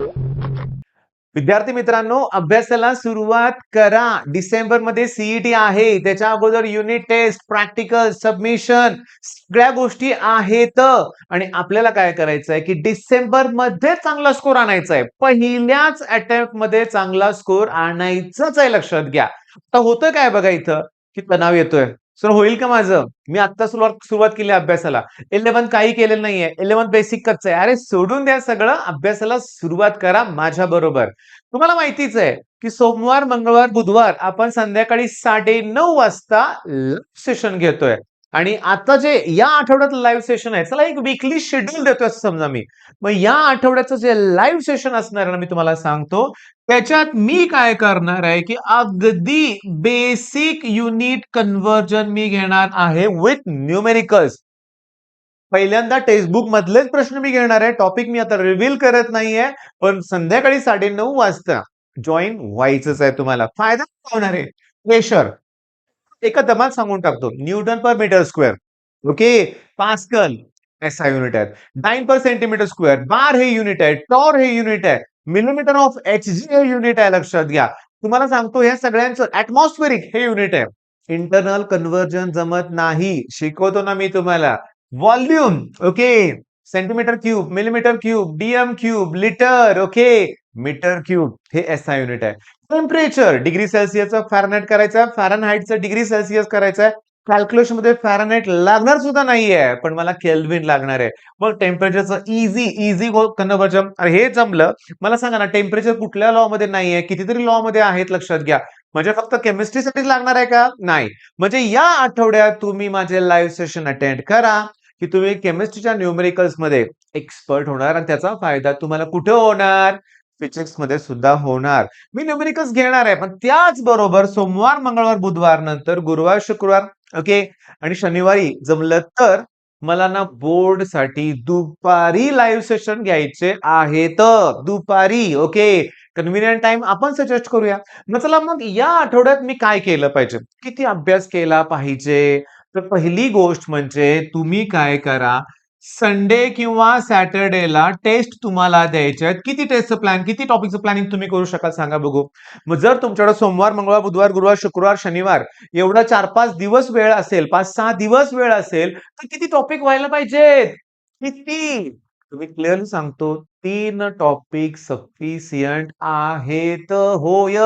विद्यार्थी मित्रांनो, अभ्यासाला सुरुवात करा. डिसेंबरमध्ये सीईटी आहे. त्याच्या अगोदर युनिट टेस्ट, प्रॅक्टिकल, सबमिशन सगळ्या गोष्टी आहेत आणि आपल्याला काय करायचंय की डिसेंबरमध्ये चांगला स्कोर आणायचा आहे. पहिल्याच अटेम्प्ट मध्ये चांगला स्कोर आणायचाच आहे, लक्षात घ्या. आता होतं काय बघा इथं की तणाव येतोय. सर होईल का माझं? मी आता सुरुवात केली अभ्यासाला. 11 काही केलेलं नाहीये. 11 बेसिकच आहे. अरे सोडून द्या सगळं, अभ्यासाला सुरुवात करा माझ्या बरोबर. तुम्हाला माहितीच आहे की सोमवार, मंगळवार, बुधवार आपण संध्याकाळी 9:30 वाजता सेशन घेतोय. आणि आता जे या आठवड्यात लाईव्ह सेशन आहे, चला एक वीकली शेड्यूल देतोय असं समजा मी. मग या आठवड्याचं जे लाईव्ह सेशन असणार आहे ना, मी तुम्हाला सांगतो त्याच्यात मी काय करणार आहे की अगदी बेसिक युनिट कन्व्हर्जन मी घेणार आहे विथ न्यूमेरिकल्स. पहिल्यांदा टेक्स्टबुक मधलेच प्रश्न मी घेणार आहे. टॉपिक मी आता रिव्हील करत नाहीये, पण संध्याकाळी 9:30 वाजता जॉईन व्हायचंच आहे तुम्हाला. फायदा काय होणार आहे? प्रेशर एका दमात सांगून टाकतो. Newton per metre square, okay. Pascal SI unit आहे. 9 पर सेंटीमीटर स्क्वेअर. बार हे युनिट आहे. टॉर हे युनिट आहे. मिलीमीटर ऑफ एचजी हे युनिट आहे, लक्षात घ्या. तुम्हाला सांगतो या सगळ्यांचं ऍटमॉस्फेरिक हे युनिट आहे. इंटरनल कन्व्हर्जन जमत नाही, शिकवतो ना मी तुम्हाला. Volume, okay. Centimetre cube, millimetre cube, DM cube, litre, okay. Metre cube हे एसआय युनिट आहे. टेम्परेचर डिग्री सेल्सिअसचा फॅरनहाइट करायचा, फॅरनहाइटचं डिग्री सेल्सिअस करायचं. कॅल्क्युलेशन मध्ये फॅरनहाइट लागणार सुद्धा नाहीये, पण मला केल्विन लागणार आहे. मग टेम्परेचरचं इझी कन्व्हर्जन. अरे हे जमलं. मला सांगा ना, टेम्परेचर कुठल्या लॉ मध्ये नाहीये? कितीतरी लॉ मध्ये आहेत, लक्षात घ्या. म्हणजे फक्त केमिस्ट्रीसाठीच लागणार आहे का? नाही. म्हणजे या आठवड्यात तुम्ही माझे लाईव्ह सेशन अटेंड करा की तुम्ही केमिस्ट्रीच्या न्यूमेरिकल्स मध्ये एक्सपर्ट होणार आणि त्याचा फायदा तुम्हाला कुठे होणार? फिजिक्स मध्ये सुद्धा होणार. मी न्यूमेरिकल्स घेणार आहे, पण त्याच बरोबर सोमवार, मंगळवार, बुधवार नंतर गुरुवार, शुक्रवार, ओके. आणि शनिवारी जमलं तर मला ना बोर्ड साठी दुपारी लाईव्ह सेशन घ्यायचे आहेत. दुपारी, ओके. कन्व्हिनियंट टाइम आपण सजेस्ट करूया. मग चला, मग या आठवड्यात मी काय केलं पाहिजे? किती अभ्यास केला पाहिजे? तर पहिली गोष्ट म्हणजे तुम्ही काय करा, संडे किंवा सॅटर्डेला टेस्ट तुम्हाला द्यायचे आहेत. किती टेस्टचं प्लॅन, किती टॉपिकचं प्लॅनिंग तुम्ही करू शकाल सांगा बघू. मग जर तुमच्याकडे सोमवार, मंगळवार, बुधवार, गुरुवार, शुक्रवार, शनिवार एवढा 4-5 दिवस वेळ असेल, 5-6 दिवस वेळ असेल, तर किती टॉपिक व्हायला पाहिजेत? किती? तुम्ही क्लिअरली सांगतो, 3 टॉपिक सफिशियंट आहेत, होय.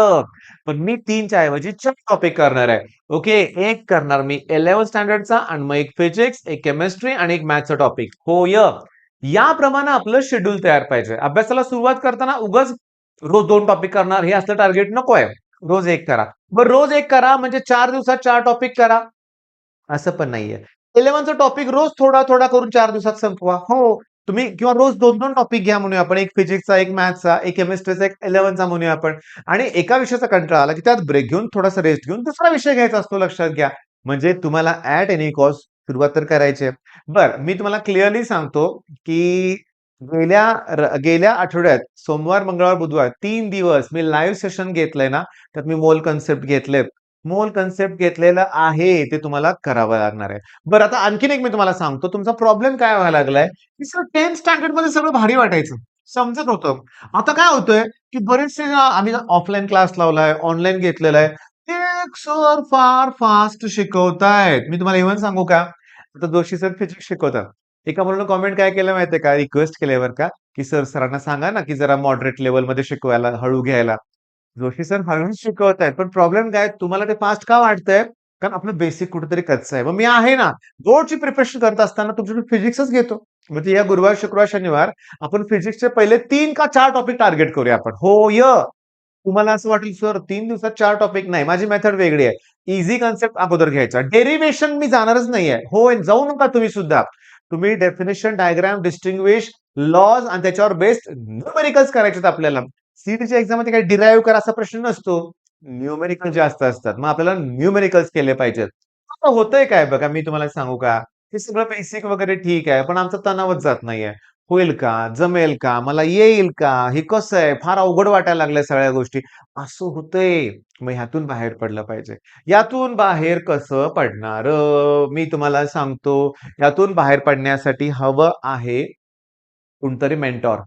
पण मी 3च्या ऐवजी 4 टॉपिक करणार आहे. ओके. एक करणार मी 11 स्टँडर्डचा आणि मग एक फिजिक्स, एक केमिस्ट्री आणि एक मॅथ्सचा टॉपिक, होय. याप्रमाणे आपलं शेड्यूल तयार पाहिजे. अभ्यासाला सुरुवात करताना उगाच रोज 2 टॉपिक करणार हे असलं टार्गेट नको आहे. रोज एक करा. बरं रोज एक करा म्हणजे 4 दिवसात 4 टॉपिक करा, असं पण नाहीये. 11चा टॉपिक रोज थोडा करून 4 दिवसात संपवा. हो. तुम्ही किंवा रोज 2-2 टॉपिक घ्या म्हणूया आपण. एक फिजिक्सचा, एक मॅथ्सचा, एक केमिस्ट्रीचा, एक 11चा म्हणूया आपण. आणि एका विषयाचा कंटाळा आला की त्यात ब्रेक घेऊन थोडासा रेस्ट घेऊन दुसरा विषय घ्यायचा असतो, लक्षात घ्या. म्हणजे तुम्हाला ऍट एनी कॉस्ट सुरुवात तर करायची आहे. बरं, मी तुम्हाला क्लिअरली सांगतो की गेल्या आठवड्यात सोमवार, मंगळवार, बुधवार 3 दिवस मी लाईव्ह सेशन घेतलंय ना, त्यात मी मोल कन्सेप्ट घेतलेत. मोल कन्सेप्ट घेतलेलं आहे, ते तुम्हाला करावं लागणार आहे. बरं, आता आणखीन एक मी तुम्हाला सांगतो. तुमचा प्रॉब्लेम काय व्हायला लागलाय, की सर 10th स्टँडर्ड मध्ये सगळं भारी वाटायचं. समजत होतं. आता काय होतंय, की बरेचसे आम्ही ऑफलाईन क्लास लावलाय, ऑनलाईन घेतलेला आहे. ते सर फार फास्ट शिकवतायत. मी तुम्हाला इव्हन सांगू का? आता जोशी सर फिजिक्स शिकवतात. एका मुलानं कॉमेंट काय केलं माहितीये का? रिक्वेस्ट केली बरं का, की "सर सरांना सांगा ना, की जरा मॉडरेट लेव्हलमध्ये शिकवायला, हळू घ्यायला." जोशी सर हळूच शिकवतायत. पण प्रॉब्लेम काय? तुम्हाला ते फास्ट का वाटतंय? कारण आपलं बेसिक कुठेतरी कच्चं आहे. मग मी आहे ना, बोर्डची प्रिपरेशन करत असताना तुमच्याकडे फिजिक्सच घेतो. म्हणजे या गुरुवार, शुक्रवार, शनिवार आपण फिजिक्सचे पहिले 3 का 4 टॉपिक टार्गेट करूया आपण. होय. तुम्हाला असं वाटेल, सर 3 दिवसात 4 टॉपिक नाही. माझी मेथड वेगळी आहे. ईझी कन्सेप्ट अगोदर घ्यायचा. डेरिव्हेशन मी जाणारच नाहीये. होय, जाऊ नका तुम्ही सुद्धा. तुम्ही डेफिनेशन, डायग्राम, डिस्टिंग्विश, लॉज आणि त्याच्यावर बेस्ड न्यूमेरिकल्स करायचेत आपल्याला. सीईटीच्या एक्झाम मध्ये काही डिराईव्ह करा असा प्रश्न नसतो. न्यूमेरिकल जास्त असतात. मग आपल्याला न्यूमेरिकल्स केले पाहिजेत. आता होतंय काय बघा, मी तुम्हाला सांगू का? हे सगळं बेसिक वगैरे ठीक आहे, पण आमचा तणावच जात नाहीये. होईल का? जमेल का? मला येईल का? हे कसं आहे? फार अवघड वाटायला लागल्या सगळ्या गोष्टी. असं होतंय. मग ह्यातून बाहेर पडलं पाहिजे. यातून बाहेर कसं पडणार? मी तुम्हाला सांगतो. यातून बाहेर पडण्यासाठी हवं आहे कोणतरी मेंटॉर.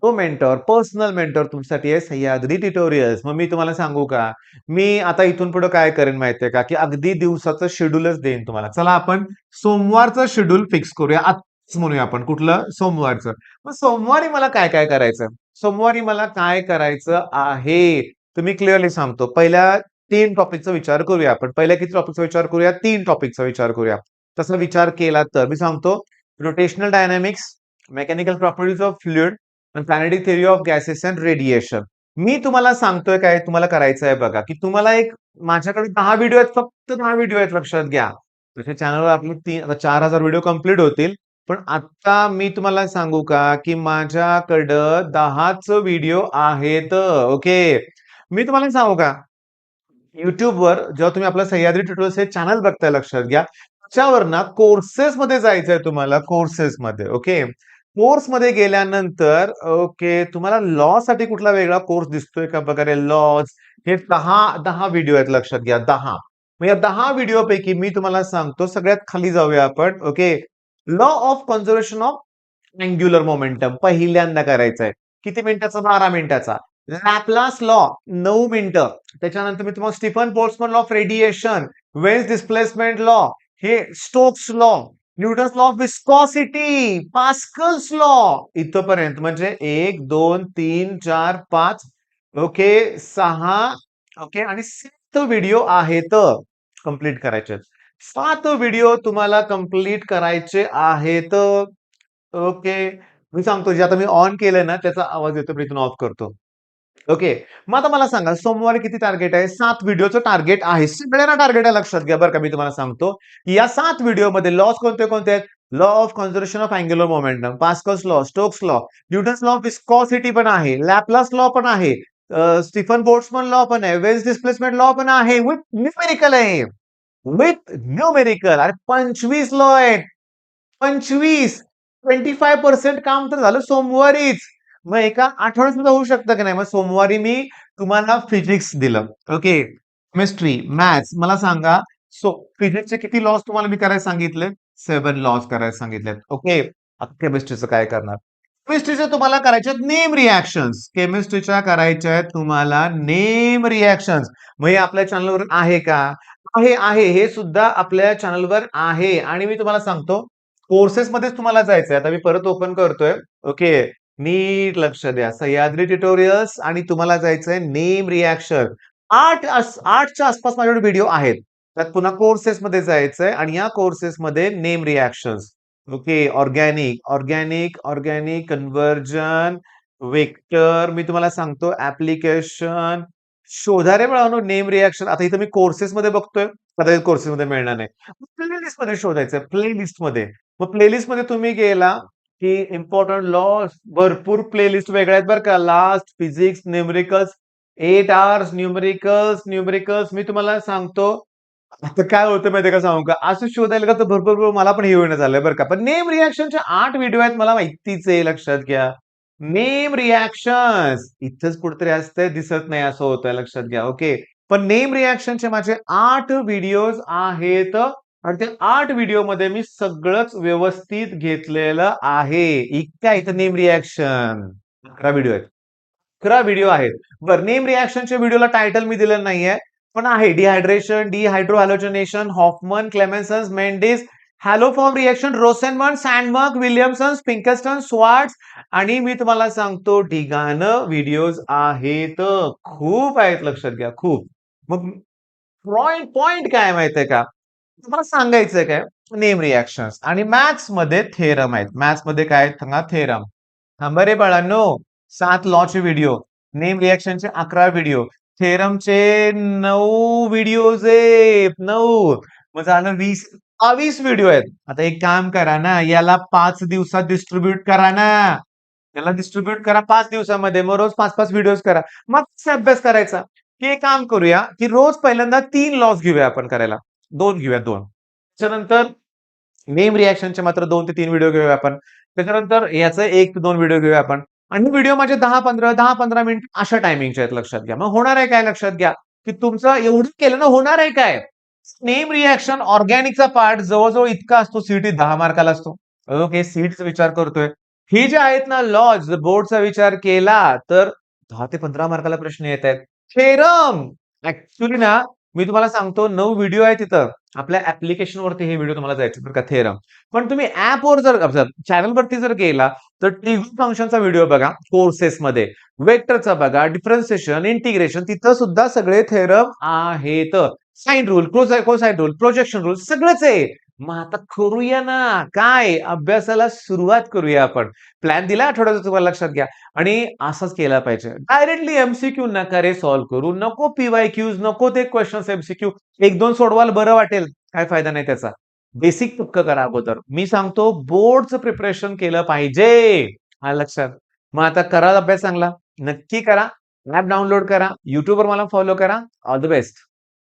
तो मेंटॉर, पर्सनल मेंटॉर तुमच्यासाठी आहे सह्याद्री ट्युटोरियल्स. मग मी तुम्हाला सांगू का? मी आता इथून पुढे काय करेन माहितीये का? की अगदी दिवसाचं शेड्यूलच देईन तुम्हाला. चला आपण सोमवारचं शेड्यूल फिक्स करूया. आजच म्हणूया आपण. कुठलं? सोमवारचं. मग सोमवारी मला काय-काय करायचं? सोमवारी मला काय करायचं आहे? तर मी क्लिअरली सांगतो. पहिल्या 3 टॉपिकचा विचार करूया आपण. पहिल्या किती टॉपिकचा विचार करूया? 3 टॉपिकचा विचार करूया. तसा विचार केला तर मी सांगतो rotational dynamics, mechanical properties of fluid आणि planetary theory of gases and radiation. मी तुम्हाला सांगतोय काय तुम्हाला करायचं आहे बघा, की तुम्हाला एक माझ्याकडे 10 व्हिडिओ आहेत, फक्त 10 व्हिडिओ आहेत लक्षात घ्या. तुमच्या चॅनलवर आपले 4,000 व्हिडिओ कंप्लीट होतील. पण आता मी तुम्हाला सांगू का, की माझ्याकडं 10च व्हिडिओ आहेत. ओके. मी तुम्हाला सांगू का? YouTubeवर जेव्हा तुम्ही आपलं सह्याद्री ट्युटोरियल्स हे चॅनल बघताय लक्षात घ्या. त्याच्यावर ना कोर्सेसमध्ये जायचंय तुम्हाला कोर्सेसमध्ये. ओके. कोर्समध्ये गेल्यानंतर ओके तुम्हाला लॉसाठी कुठला वेगळा कोर्स दिसतोय का वगैरे लॉज हे 10 व्हिडिओ आहेत लक्षात घ्या 10. मग या 10 व्हिडिओपैकी मी तुम्हाला सांगतो सगळ्यात खाली जाऊया आपण. Okay. Law of conservation of angular momentum पहिल्यांदा करायचंय. किती मिनिटाचा? 12 मिनिटाचा. लॅपलास लॉ 9 मिनिटं. त्याच्यानंतर मी तुम्हाला Stefan Boltzmann law of radiation, Wien's displacement law, हे Stokes law, Newton's law of viscosity, Pascal's law इथपर्यंत म्हणजे 1, 2, 3, 4, 5 ओके 6 ओके आणि 7 व्हिडिओ आहेत कंप्लीट करायचे. 7 व्हिडिओ तुम्हाला कंप्लीट करायचे आहेत. ओके. मी सांगतो जे आता मी ऑन केलंय ना त्याचा आवाज येतो मी इथून ऑफ करतो. ओके. मग आता मला सांगा सोमवारी किती टार्गेट आहे? 7 व्हिडिओचं टार्गेट आहे. सगळ्यांना टार्गेट आहे लक्षात घ्या बरं का मी तुम्हाला सांगतो, की या 7 व्हिडिओमध्ये लॉज कोणते-कोणते आहेत? Law of conservation of angular momentum, Pascal's law, Stokes law, Newton's law of viscosity पण आहे, लॅपलास लॉ पण आहे, स्टीफन बोल्ट्झमन लॉ पण आहे, वेन्स डिस्प्लेसमेंट लॉ पण आहे, विथ न्यूमेरिकल आहे. विथ न्यूमेरिकल अरे 25 लॉ आहेत. 25 25% काम तर झालं सोमवारीच. मग एका आठवड्यात सुद्धा होऊ शकतं की नाही? मग सोमवारी मी तुम्हाला फिजिक्स दिलं. ओके. केमिस्ट्री, मॅथ्स मला सांगा सो फिजिक्सचे किती लॉज तुम्हाला मी करायला सांगितले? 7 लॉज करायला सांगितलेत. ओके. आता केमिस्ट्रीचं काय करणार? केमिस्ट्रीच्या तुम्हाला करायच्यात नेम रिएक्शन्स. केमिस्ट्रीच्या करायच्या आहेत तुम्हाला नेम रिएक्शन्स. मग हे आपल्या चॅनलवर आहे का? आहे. हे सुद्धा आपल्या चॅनलवर आहे आणि मी तुम्हाला सांगतो कोर्सेसमध्येच तुम्हाला जायचंय. आता मी परत ओपन करतोय. ओके. नीट लक्ष द्या. सह्याद्री ट्युटोरियल्स आणि तुम्हाला जायचंय नेम रिएक्शन. 8च्या आसपास माझ्याकडे व्हिडिओ आहेत. त्यात पुन्हा कोर्सेसमध्ये जायचंय आणि या कोर्सेसमध्ये name reactions. Okay. Organic conversion, vector मी तुम्हाला सांगतो ॲप्लिकेशन शोधा रे बाळांनो नेम रिएक्शन. आता इथं मी कोर्सेसमध्ये बघतोय. कदाचित कोर्सेसमध्ये मिळणार नाही. प्लेलिस्टमध्ये शोधायचं प्लेलिस्टमध्ये. मग प्लेलिस्टमध्ये तुम्ही गेला, की इम्पोर्टंट लॉस भरपूर प्लेलिस्ट वेगळ्या आहेत बरं का. Last, physics, numericals, 8 hours numericals मी तुम्हाला सांगतो. आता काय होतं माहितीये का सांगू का? असं शोधायला गेलं तर भरपूर मला पण हे होईना झालंय बरं का. पण नेम रिएक्शनचे 8 व्हिडिओ आहेत मला माहितीच आहे लक्षात घ्या. नेम रिएक्शन्स इथंच कुठेतरी असतंय दिसत नाही असं होतंय लक्षात घ्या. ओके. पण नेम रिएक्शनचे माझे 8 व्हिडिओज आहेत आणि त्या 8 व्हिडिओमध्ये मी सगळंच व्यवस्थित घेतलेलं आहे. इतक्या इथं नेम रिएक्शन 11 व्हिडिओ आहेत. 11 व्हिडिओ आहेत. बरं नेम रिएक्शनच्या व्हिडिओला टायटल मी दिलेलं नाहीये. पण आहे dehydration, dehydrohalogenation, Hofmann, Clemmensen's, Mendius, haloform reaction, Rosenmund, Sandmeyer, Williamson, Finkelstein, Swarts आणि मी तुम्हाला सांगतो ढिगानं व्हिडिओज आहेत. खूप आहेत लक्षात घ्या खूप. मग पॉइंट काय माहितीये का? तुम्हाला सांगायचंय काय? नेम रिएक्शन्स आणि मॅथ्समध्ये थेरम आहेत. मॅथ्समध्ये काय आहेत सांगा? थेरम. थांबा रे बाळांनो. 7 लॉचे व्हिडिओ, नेम रिएक्शनचे 11 व्हिडिओ, थेरमचे 9 व्हिडिओज आहेत. 9 मग झालं 20 22 व्हिडिओ आहेत. आता एक काम करा ना, याला 5 दिवसात डिस्ट्रिब्यूट करा ना. याला डिस्ट्रिब्यूट करा 5 दिवसामध्ये. मग रोज 5-5 व्हिडिओज करा. मग कसा अभ्यास करायचा? की एक काम करूया, की रोज पहिल्यांदा 3 लॉस घेऊया आपण करायला. 2 घेऊया 2. त्याच्यानंतर नेम रिएक्शनचे मात्र 2 ते 3 व्हिडिओ घेऊया आपण. त्याच्यानंतर याचे 1 ते 2 व्हिडिओ घेऊया आपण. आणि व्हिडिओ माझे 10-15 मिनिट अशा टायमिंगचे आहेत लक्षात घ्या. मग होणार आहे काय लक्षात घ्या, की तुमचं एवढं केलं ना होणार आहे काय? नेम रिएक्शन ऑर्गॅनिकचा पार्ट जवळ-जवळ इतका असतो सीईटी 10 मार्काला असतो. ओके सीईटीचा विचार करतोय. ही जे आहेत ना लॉज, बोर्डचा विचार केला तर 10 ते 15 मार्काला प्रश्न येत आहेत. थेरम ऍक्च्युली ना मी तुम्हाला सांगतो 9 व्हिडिओ आहे तिथं. आपल्या ऍप्लिकेशनवरती हे व्हिडिओ तुम्हाला जायचे बरं का थेरम. पण तुम्ही ॲपवर जर चॅनलवरती जर गेला तर ट्रिग्रो फंक्शनचा व्हिडिओ बघा कोर्सेसमध्ये. वेक्टरचा बघा, डिफरन्शिएशन, इंटिग्रेशन तिथं सुद्धा सगळे थेरम आहेत. Sine rule, cosine rule, projection rule सगळंच आहे. मग आता करूया ना. काय अभ्यासाला सुरुवात करूया आपण. प्लॅन दिला आठवड्याचा तुम्हाला लक्षात घ्या. आणि असंच केला पाहिजे. डायरेक्टली एमसीक्यू नका रे सॉल्व्ह करू. नको पीवायक्यूज, नको ते क्वेश्चन्स एमसीक्यू. 1-2 सोडवाल बरं वाटेल. काय फायदा नाही त्याचा. बेसिक पक्क करा अगोदर. मी सांगतो बोर्डचं प्रिपरेशन केलं पाहिजे. आलं लक्षात. मग आता करा अभ्यास चांगला. नक्की करा. ॲप डाउनलोड करा. YouTubeवर मला फॉलो करा. All the best.